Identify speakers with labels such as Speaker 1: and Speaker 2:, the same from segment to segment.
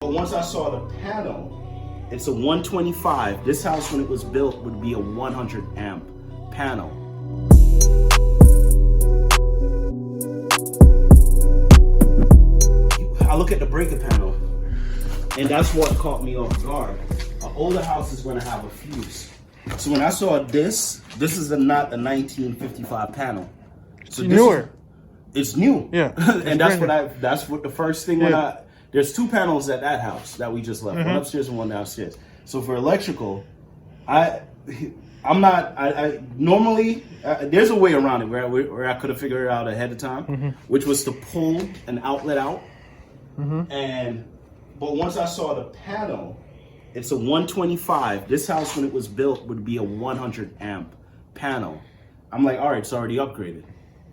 Speaker 1: But once I saw the panel, it's a 125. This house, when it was built, would be a 100 amp panel. I look at the breaker panel, and that's what caught me off guard. An older house is going to have a fuse. So when I saw this is not a 1955 panel. So
Speaker 2: it's newer.
Speaker 1: It's new.
Speaker 2: Yeah.
Speaker 1: And that's what the first thing there's two panels at that house that we just left, one upstairs and one downstairs. So for electrical, normally there's a way around it where I could have figured it out ahead of time, which was to pull an outlet out. But once I saw the panel, it's a 125. This house, when it was built, would be a 100 amp panel. I'm like, all right, it's already upgraded.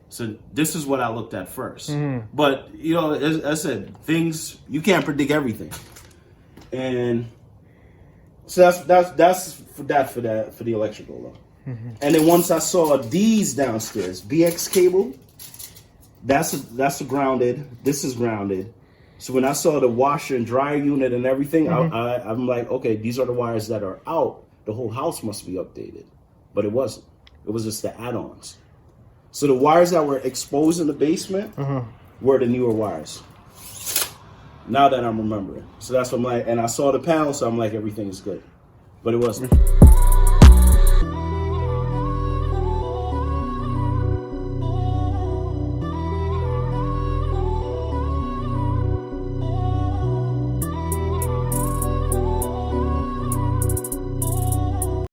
Speaker 1: So this is what I looked at first. But you know, as I said, things you can't predict everything, and so that's for the electrical though. And then once I saw these downstairs, BX cable, that's grounded. This is grounded. So when I saw the washer and dryer unit and everything, I'm like, okay, these are the wires that are out. The whole house must be updated, but it wasn't. It was just the add-ons. So the wires that were exposed in the basement were the newer wires. Now that I'm remembering. So that's what I'm like, and I saw the panel, so I'm like, everything is good. But it wasn't.